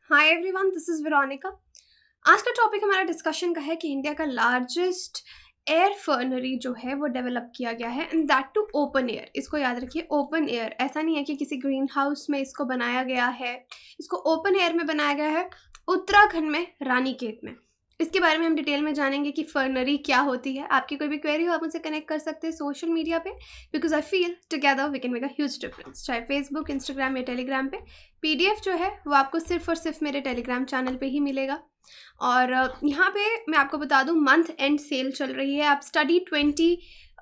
Hi everyone, this is Veronica. आज का topic हमारा डिस्कशन का है कि इंडिया का लार्जेस्ट एयर फर्नरी जो है वो डेवलप किया गया है, and that too open air. इसको याद रखिए, ओपन एयर। ऐसा नहीं है कि किसी ग्रीन हाउस में इसको बनाया गया है, इसको ओपन एयर में बनाया गया है, उत्तराखंड में, रानीखेत में। इसके बारे में हम डिटेल में जानेंगे कि फर्नरी क्या होती है। आपकी कोई भी क्वेरी हो आप मुझसे कनेक्ट कर सकते हैं सोशल मीडिया पे, because I feel together we can make a huge difference, चाहे फेसबुक, इंस्टाग्राम या टेलीग्राम पे। पीडीएफ जो है वो आपको सिर्फ और सिर्फ मेरे टेलीग्राम चैनल पे ही मिलेगा। और यहाँ पे मैं आपको बता दूँ, मंथ एंड सेल चल रही है। आप स्टडी 20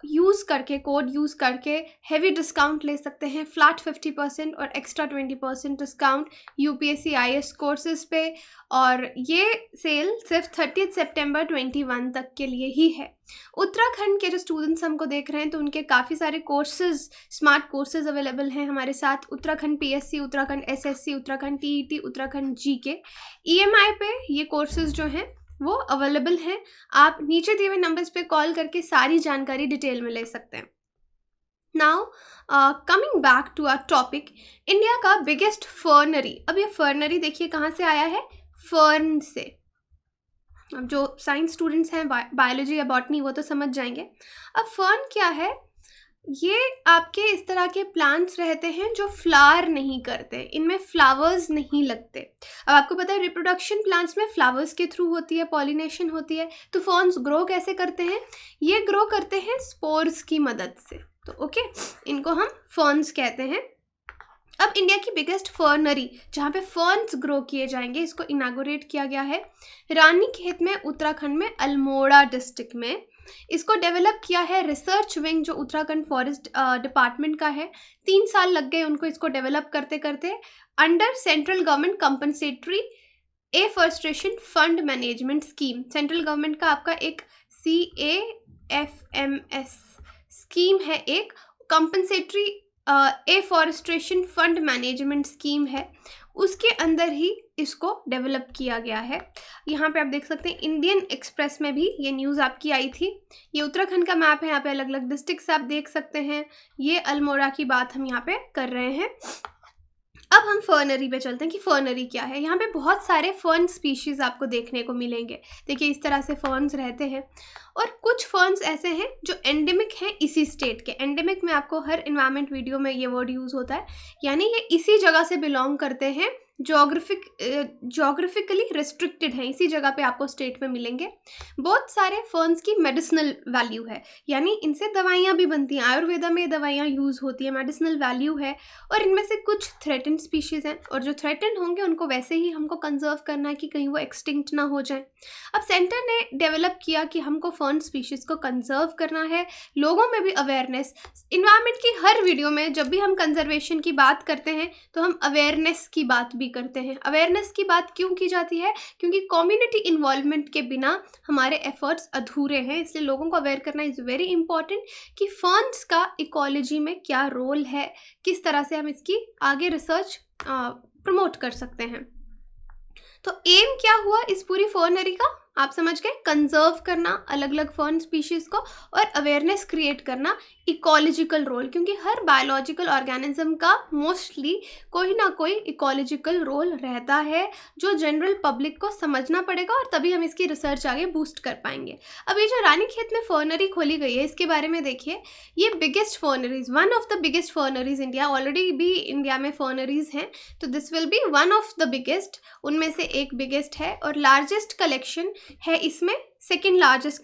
यूज़ करके, कोड यूज़ करके हैवी डिस्काउंट ले सकते हैं, फ्लैट 50% और extra 20% discount UPSC IAS courses पे। और ये सेल सिर्फ 30 सितंबर 21 तक के लिए ही है। उत्तराखंड के जो स्टूडेंट्स हमको देख रहे हैं तो उनके काफ़ी सारे कोर्सेज, स्मार्ट कोर्सेज अवेलेबल हैं हमारे साथ। Uttarakhand PSC, Uttarakhand SSC, Uttarakhand TET, Uttarakhand GK, EMI पे ये कोर्सेज जो हैं वो अवेलेबल हैं। आप नीचे दिए हुए नंबर्स पे कॉल करके सारी जानकारी डिटेल में ले सकते हैं। Now coming back to our topic, India का बिगेस्ट फर्नरी। अब ये फर्नरी देखिए कहाँ से आया है, फर्न से। अब जो साइंस स्टूडेंट्स हैं, बायोलॉजी या बॉटनी, वो तो समझ जाएंगे। अब फर्न क्या है, ये आपके इस तरह के प्लांट्स रहते हैं जो फ्लावर नहीं करते, इनमें फ्लावर्स नहीं लगते। अब आपको पता है रिप्रोडक्शन प्लांट्स में फ्लावर्स के थ्रू होती है, पॉलिनेशन होती है। तो फर्न्स ग्रो कैसे करते हैं, ये ग्रो करते हैं स्पोर्स की मदद से। तो ओके, इनको हम फर्न्स कहते हैं। अब इंडिया की बिगेस्ट फर्नरी जहाँ पे फर्न्स ग्रो किए जाएंगे, इसको इनागोरेट किया गया है रानीखेत में, उत्तराखंड में, अल्मोड़ा डिस्ट्रिक्ट में। इसको डेवलप किया है रिसर्च विंग जो उत्तराखंड फॉरेस्ट डिपार्टमेंट का है। 3 साल लग गए उनको इसको डेवलप करते करते, under central government compensatory afforestation fund management scheme. Central government का आपका एक CAFMS स्कीम है, एक compensatory afforestation fund management scheme है, उसके अंदर ही इसको डेवलप किया गया है। यहाँ पे आप देख सकते हैं, इंडियन एक्सप्रेस में भी ये न्यूज़ आपकी आई थी। ये उत्तराखंड का मैप है, यहाँ पे अलग अलग डिस्ट्रिक्ट्स आप देख सकते हैं। ये अल्मोड़ा की बात हम यहाँ पे कर रहे हैं। अब हम फर्नरी पे चलते हैं कि फर्नरी क्या है। यहाँ पे बहुत सारे फर्न स्पीशीज़ आपको देखने को मिलेंगे। देखिए इस तरह से फर्न्स रहते हैं, और कुछ फर्न्स ऐसे हैं जो एंडेमिक हैं इसी स्टेट के। एंडेमिक में आपको हर इन्वायरमेंट वीडियो में ये वर्ड यूज़ होता है, यानी ये इसी जगह से बिलोंग करते हैं, जोग्राफिकली रिस्ट्रिक्टेड हैं, इसी जगह पे आपको स्टेट में मिलेंगे। बहुत सारे फर्न्स की मेडिसिनल वैल्यू है, यानी इनसे दवाइयाँ भी बनती हैं, आयुर्वेदा में दवाइयाँ यूज़ होती हैं, मेडिसिनल वैल्यू है। और इनमें से कुछ थ्रेटेंड स्पीशीज़ हैं, और जो थ्रेटेंड होंगे उनको वैसे ही हमको कंजर्व करना है कि कहीं वो एक्सटिंक्ट ना हो जाए। अब सेंटर ने डेवलप किया कि हमको फर्न स्पीशीज़ को कंजर्व करना है, लोगों में भी अवेयरनेस। इन्वायरमेंट की हर वीडियो में जब भी हम कंजर्वेशन की बात करते हैं तो हम अवेयरनेस की बात भी करते हैं। अवेयरनेस की बात क्यों की जाती है, क्योंकि कम्युनिटी इन्वॉल्वमेंट के बिना हमारे एफर्ट्स अधूरे हैं। इसलिए लोगों को अवेयर करना इज़ वेरी इंपॉर्टेंट कि फर्न्स का इकोलॉजी में क्या रोल है, किस तरह से हम इसकी आगे रिसर्च प्रमोट कर सकते हैं। तो एम क्या हुआ इस पूरी फर्नरी का, आप समझ गए, कंजर्व करना अलग अलग फर्न स्पीशीज़ को, और अवेयरनेस क्रिएट करना, इकोलॉजिकल रोल, क्योंकि हर बायोलॉजिकल ऑर्गेनिज्म का मोस्टली कोई ना कोई इकोलॉजिकल रोल रहता है जो जनरल पब्लिक को समझना पड़ेगा, और तभी हम इसकी रिसर्च आगे बूस्ट कर पाएंगे। अब ये जो रानीखेत में फर्नरी खोली गई है, इसके बारे में देखिए। ये biggest refineries, one of the biggest refineries India, already भी इंडिया में फर्नरीज हैं, तो this will be one of the biggest, उनमें से एक बिगेस्ट है। और लार्जेस्ट कलेक्शन है इसमें, सेकेंड लार्जेस्ट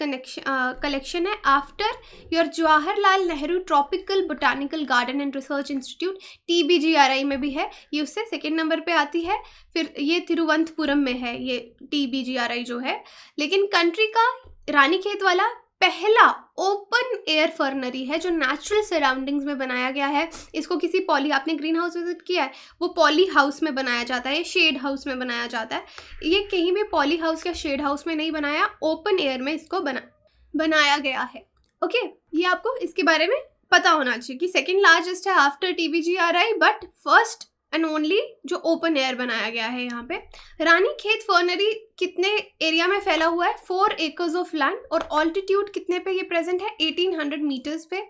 कलेक्शन है after your Jawaharlal Nehru tropical botanical garden and research institute, TBGRI में भी है, ये उससे सेकेंड नंबर पे आती है। फिर ये तिरुवनंतपुरम में है ये TBGRI जो है। लेकिन कंट्री का रानीखेत वाला पहला ओपन एयर फर्नरी है जो नेचुरल सराउंडिंग्स में बनाया गया है। इसको किसी पॉली, आपने ग्रीन हाउस विजिट किया है, वो पॉली हाउस में बनाया जाता है, शेड हाउस में बनाया जाता है। ये कहीं भी पॉली हाउस या शेड हाउस में नहीं बनाया, ओपन एयर में इसको बनाया गया है। ओके, ये आपको इसके बारे में पता होना चाहिए कि सेकेंड लार्जेस्ट है after TBGRI, but first and only जो ओपन एयर बनाया गया है यहाँ पे। रानीखेत फर्नरी कितने एरिया में फैला हुआ है, 4 एकर्स ऑफ लैंड, और ऑल्टीट्यूड कितने पे ये प्रेजेंट है, 1800 मीटर्स पे।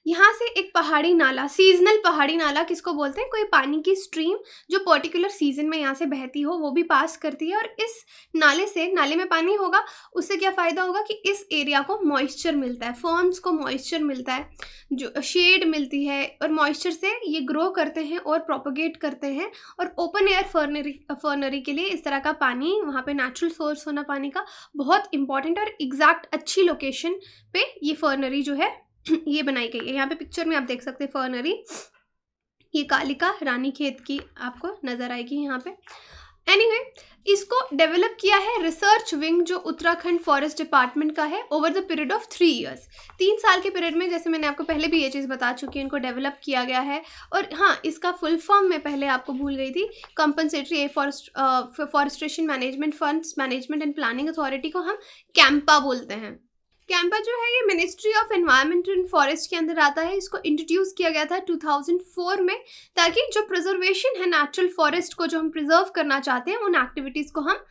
यहाँ से एक पहाड़ी नाला, सीज़नल पहाड़ी नाला किसको बोलते हैं, कोई पानी की स्ट्रीम जो पर्टिकुलर सीज़न में यहाँ से बहती हो वो भी पास करती है। और इस नाले से, नाले में पानी होगा, उससे क्या फ़ायदा होगा कि इस एरिया को मॉइस्चर मिलता है, फर्न्स को मॉइस्चर मिलता है, जो शेड मिलती है, और मॉइस्चर से ये ग्रो करते हैं और प्रोपोगेट करते हैं। और ओपन एयर फर्नरी के लिए इस तरह का पानी, वहाँ पे नेचुरल सोर्स होना पानी का बहुत इंपॉर्टेंट और एग्जैक्ट अच्छी लोकेशन पे ये फर्नरी जो है ये बनाई गई है। यहाँ पे पिक्चर में आप देख सकते हैं फर्नरी, ये कालिका रानी खेत की आपको नज़र आएगी यहाँ पे। एनीवे, इसको डेवलप किया है रिसर्च विंग जो उत्तराखंड फॉरेस्ट डिपार्टमेंट का है, over the period of 3 years. 3 साल के पीरियड में, जैसे मैंने आपको पहले भी ये चीज़ बता चुकी हूँ, इनको डेवलप किया गया है। और हाँ, इसका फुल फॉर्म मैं पहले आपको भूल गई थी, compensatory afforestation management funds management and planning authority को हम कैंपा बोलते हैं। कैंपा जो है ये ministry of environment and forest के अंदर आता है। इसको इंट्रोड्यूस किया गया था 2004 में, ताकि जो प्रिजर्वेशन है नेचुरल फॉरेस्ट को, जो हम प्रिजर्व करना चाहते हैं, उन एक्टिविटीज़ को हम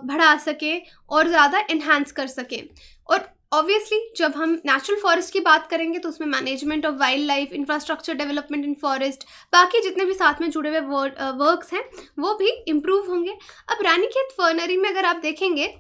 बढ़ा सकें और ज़्यादा इन्हांस कर सकें। और ऑब्वियसली जब हम नेचुरल फॉरेस्ट की बात करेंगे तो उसमें management of wild life, infrastructure development in forest, बाकी जितने भी साथ में जुड़े हुए वर्क्स हैं वो भी इम्प्रूव होंगे। अब रानीखेत फर्नरी में अगर आप देखेंगे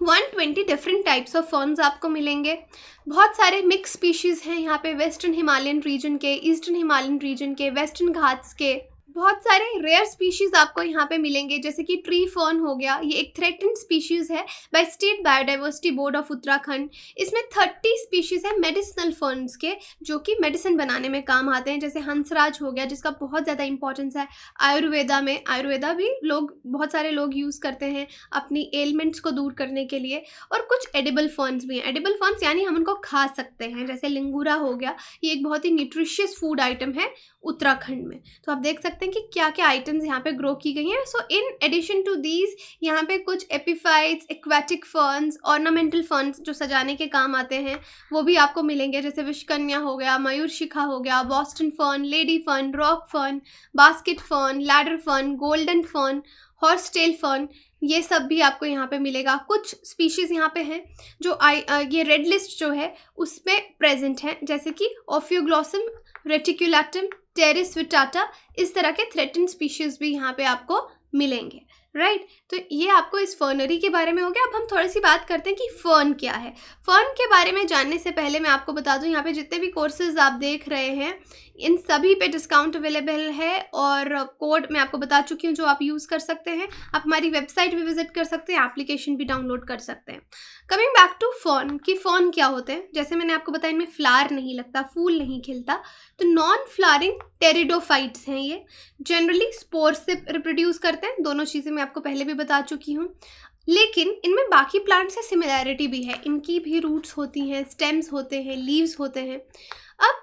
120 डिफरेंट टाइप्स ऑफ फर्न्स आपको मिलेंगे। बहुत सारे मिक्स स्पीशीज़ हैं यहाँ पे, वेस्टर्न हिमालयन रीजन के, ईस्टर्न हिमालयन रीजन के, वेस्टर्न घाट्स के। बहुत सारे रेयर स्पीशीज़ आपको यहाँ पे मिलेंगे, जैसे कि ट्री फर्न हो गया, ये एक थ्रेटेंड स्पीशीज़ है by state biodiversity board of Uttarakhand. इसमें 30 स्पीशीज़ है मेडिसिनल फर्न्स के, जो कि मेडिसिन बनाने में काम आते हैं, जैसे हंसराज हो गया जिसका बहुत ज़्यादा इंपॉर्टेंस है आयुर्वेदा में। आयुर्वेदा भी बहुत सारे लोग यूज़ करते हैं अपनी एलिमेंट्स को दूर करने के लिए। और कुछ एडिबल फर्न्स भी हैं। एडिबल फर्न्स यानी हम उनको खा सकते हैं, जैसे लिंगूरा हो गया, ये एक बहुत ही न्यूट्रिशियस फूड आइटम है उत्तराखंड में। तो आप देख सकते हैं कि क्या क्या आइटम्स यहाँ पे ग्रो की गई हैं। सो इन एडिशन टू दीज यहाँ पे कुछ epiphytes, aquatic ferns, ornamental ferns जो सजाने के काम आते हैं वो भी आपको मिलेंगे, जैसे विषकन्या हो गया, मयूर शिखा हो गया, Boston fern, lady fern, rock fern, basket fern, ladder fern, golden fern, horsetail fern, ये सब भी आपको यहाँ पे मिलेगा। कुछ स्पीशीज़ यहाँ पे हैं जो ये रेड लिस्ट जो है उसमें प्रेजेंट हैं, जैसे कि ओफियोग्लॉसम रेटिकुलेटम, टेरिस विटाटा, इस तरह के थ्रेटेंड स्पीशीज़ भी यहाँ पे आपको मिलेंगे। राइट, तो ये आपको इस फर्नरी के बारे में हो गया। अब हम थोड़ी सी बात करते हैं कि फ़र्न क्या है। फ़र्न के बारे में जानने से पहले मैं आपको बता दूं, यहाँ पे जितने भी कोर्सेज आप देख रहे हैं इन सभी पे डिस्काउंट अवेलेबल है, और कोड मैं आपको बता चुकी हूँ जो आप यूज़ कर सकते हैं। आप हमारी वेबसाइट भी विजिट कर सकते हैं, एप्लीकेशन भी डाउनलोड कर सकते हैं। कमिंग बैक टू फ़र्न, कि फ़र्न क्या होते हैं। जैसे मैंने आपको बताया इनमें फ्लावर नहीं लगता, फूल नहीं खिलता, तो नॉन फ्लावरिंग टेरिडोफाइट्स हैं ये। जनरली स्पोर्स से रिप्रोड्यूस करते हैं, दोनों चीज़ें मैं आपको पहले भी बता चुकी हूँ। लेकिन इनमें बाकी प्लांट से सिमिलैरिटी भी है, इनकी भी रूट्स होती हैं, स्टेम्स होते हैं, लीव्स होते हैं। अब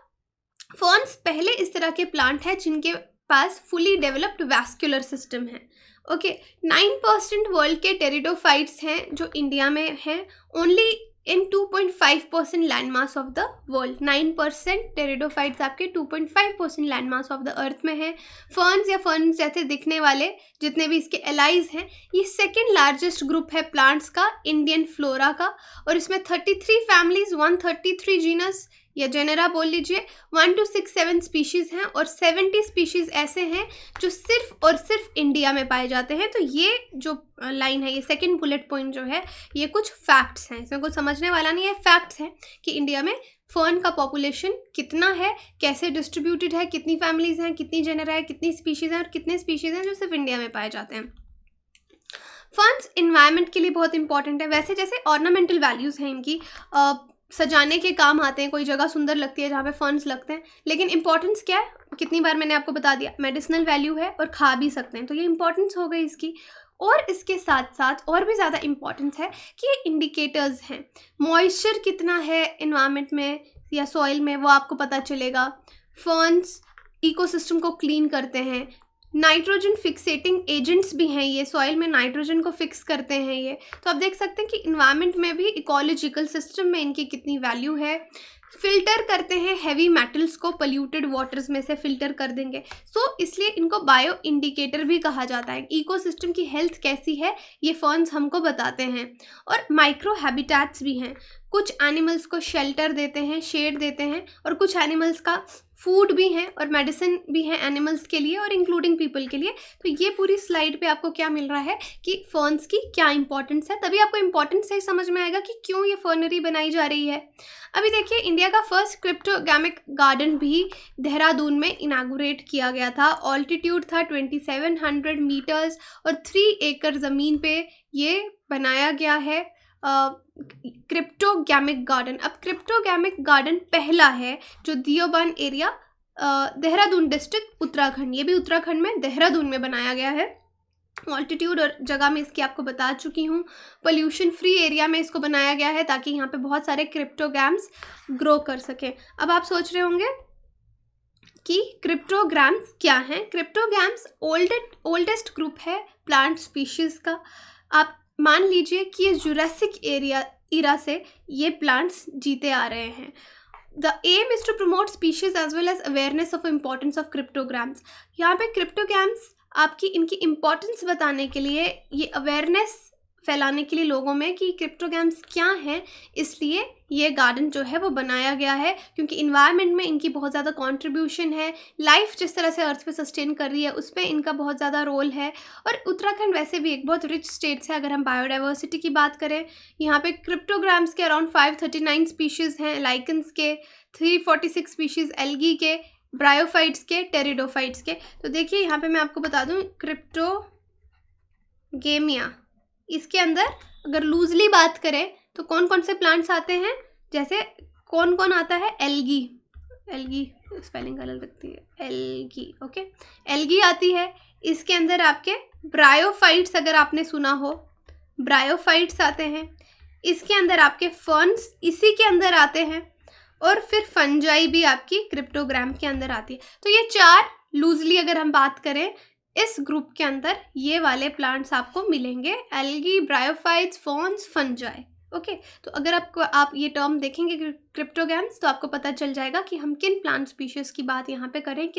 फर्न्स पहले इस तरह के प्लांट हैं जिनके पास फुली डेवलप्ड वैस्कुलर सिस्टम है। ओके, 9% वर्ल्ड के टेरिडोफाइट्स हैं जो इंडिया में हैं, only in 2.5% land mass of the world. 9% pteridophytes आपके 2.5% land mass of the earth में है। फर्न्स या फर्न्स जैसे दिखने वाले जितने भी इसके एलाइज हैं, ये सेकेंड लार्जेस्ट ग्रुप है प्लांट्स का इंडियन फ्लोरा का, और इसमें 33 फैमिलीज, 133 जीनस या जेनेरा बोल लीजिए, 1 to 6 7 स्पीशीज़ हैं, और 70 स्पीशीज़ ऐसे हैं जो सिर्फ और सिर्फ इंडिया में पाए जाते हैं। तो ये जो लाइन है, ये सेकंड बुलेट पॉइंट जो है, ये कुछ फैक्ट्स हैं, इसमें कुछ समझने वाला नहीं है, फैक्ट्स हैं कि इंडिया में फर्न का पॉपुलेशन कितना है, कैसे डिस्ट्रीब्यूटेड है, कितनी फैमिलीज़ हैं, कितनी जेनेरा है, कितनी स्पीशीज़ हैं, और कितने स्पीशीज़ हैं जो सिर्फ इंडिया में पाए जाते हैं। फर्न्स इन्वायरमेंट के लिए बहुत इंपॉर्टेंट है। वैसे जैसे ऑर्नामेंटल वैल्यूज़ हैं इनकी, सजाने के काम आते हैं, कोई जगह सुंदर लगती है जहाँ पे फर्न्स लगते हैं, लेकिन इंपॉर्टेंस क्या है, कितनी बार मैंने आपको बता दिया, मेडिसिनल वैल्यू है और खा भी सकते हैं, तो ये इंपॉर्टेंस हो गई इसकी। और इसके साथ साथ और भी ज़्यादा इंपॉर्टेंस है कि ये इंडिकेटर्स हैं, मॉइस्चर कितना है इन्वायरमेंट में या सॉइल में, वो आपको पता चलेगा। फर्न्स इकोसिस्टम को क्लीन करते हैं, नाइट्रोजन फिक्सेटिंग एजेंट्स भी हैं, ये सॉइल में नाइट्रोजन को फिक्स करते हैं ये। तो आप देख सकते हैं कि इन्वायरमेंट में भी, इकोलॉजिकल सिस्टम में इनकी कितनी वैल्यू है। फिल्टर करते हैं हैवी मेटल्स को, पोल्यूटेड वाटर्स में से फिल्टर कर देंगे। इसलिए इनको बायो इंडिकेटर भी कहा जाता है। इकोसिस्टम की हेल्थ कैसी है ये फर्न्स हमको बताते हैं। और माइक्रो हैबिटेट्स भी हैं, कुछ एनिमल्स को शेल्टर देते हैं, शेड देते हैं, और कुछ एनिमल्स का फूड भी है और मेडिसिन भी है एनिमल्स के लिए और इंक्लूडिंग पीपल के लिए। तो ये पूरी स्लाइड पे आपको क्या मिल रहा है कि फर्न्स की क्या इंपॉर्टेंस है, तभी आपको इंपॉर्टेंस सही समझ में आएगा कि क्यों ये फर्नरी बनाई जा रही है। अभी देखिए, इंडिया का फर्स्ट क्रिप्टोगैमिक गार्डन भी देहरादून में इनागुरेट किया गया था। ऑल्टीट्यूड था 2700 मीटर्स और 3 एकड़ ज़मीन पे ये बनाया गया है क्रिप्टोगैमिक गार्डन। अब क्रिप्टोगैमिक गार्डन पहला है जो दियोबन एरिया, देहरादून डिस्ट्रिक्ट, उत्तराखंड, ये भी उत्तराखंड में देहरादून में बनाया गया है। ऑल्टीट्यूड और जगह में इसकी आपको बता चुकी हूँ। पोल्यूशन फ्री एरिया में इसको बनाया गया है ताकि यहाँ पे बहुत सारे क्रिप्टोगैम्स ग्रो कर सकें। अब आप सोच रहे होंगे कि क्रिप्टोग्राम्स क्या हैं। क्रिप्टोग्राम्स ओल्डेस्ट ग्रुप है प्लांट स्पीशीज़ का। आप मान लीजिए कि ये जुरासिक एरा से ये प्लांट्स जीते आ रहे हैं। The aim is to promote species as well as awareness of importance of cryptograms. यहाँ पे क्रिप्टोग्राम्स आपकी इनकी इम्पॉर्टेंस बताने के लिए, ये अवेयरनेस फैलाने के लिए लोगों में कि क्रिप्टोग्राम्स क्या हैं, इसलिए ये गार्डन जो है वो बनाया गया है, क्योंकि इन्वायरमेंट में इनकी बहुत ज़्यादा कंट्रीब्यूशन है। लाइफ जिस तरह से अर्थ पे सस्टेन कर रही है उस पर इनका बहुत ज़्यादा रोल है। और उत्तराखंड वैसे भी एक बहुत रिच स्टेट्स है। अगर हम बायोडाइवर्सिटी की बात करें, यहाँ पे क्रिप्टोग्राम्स के अराउंड 539 स्पीशीज़ हैं, लाइकन्स के 346 स्पीशीज़, एल्गी के, ब्रायोफाइट्स के, टेरिडोफाइट्स के। तो देखिए यहाँ पे मैं आपको बता दूँ, क्रिप्टोगेमिया, इसके अंदर अगर लूजली बात करें तो कौन कौन से प्लांट्स आते हैं, जैसे कौन कौन आता है, एल्गी स्पेलिंग अलग लगती है, एल्गी, ओके, एल्गी आती है। इसके अंदर आपके ब्रायोफाइट्स, अगर आपने सुना हो, ब्रायोफाइट्स आते हैं। इसके अंदर आपके फर्न्स इसी के अंदर आते हैं, और फिर फंजाई भी आपकी क्रिप्टोग्राम के अंदर आती है। तो ये 4 लूजली अगर हम बात करें, इस ग्रुप के अंदर ये वाले प्लांट्स आपको मिलेंगे, algae, bryophytes, ferns, fungi. Okay, तो अगर आप ये टर्म देखेंगे क्रिप्टोग्राम्स तो आपको पता चल जाएगा कि हम किन प्लांट स्पीशीज़ की बात यहाँ पे करें,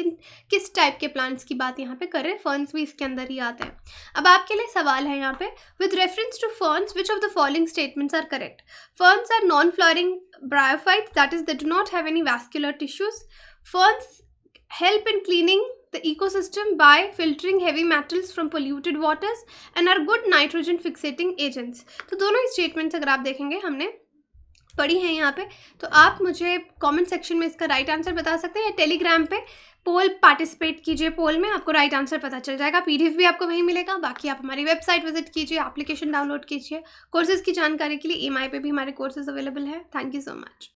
किस टाइप के प्लांट्स की बात यहाँ पे करें। फर्न्स भी इसके अंदर ही आते हैं। अब आपके लिए सवाल है यहाँ पे, with reference to ferns which of the following statements are correct. Ferns are non flowering bryophytes, that is they do not have any vascular tissues. Ferns help in cleaning the ecosystem by filtering heavy metals from polluted waters and are good nitrogen fixating agents। तो दोनों ही statements अगर आप देखेंगे हमने पढ़ी हैं यहाँ पे, तो आप मुझे कमेंट सेक्शन में इसका राइट आंसर बता सकते हैं, या टेलीग्राम पे पोल पार्टिसिपेट कीजिए, पोल में आपको राइट आंसर पता चल जाएगा। पीडीएफ भी आपको वहीं मिलेगा। बाकी आप हमारी वेबसाइट विजिट कीजिए, एप्लीकेशन डाउनलोड कीजिए। कोर्सेज़ की जानकारी के लिए EMI पे भी हमारे कोर्सेज अवेलेबल है। Thank you so much.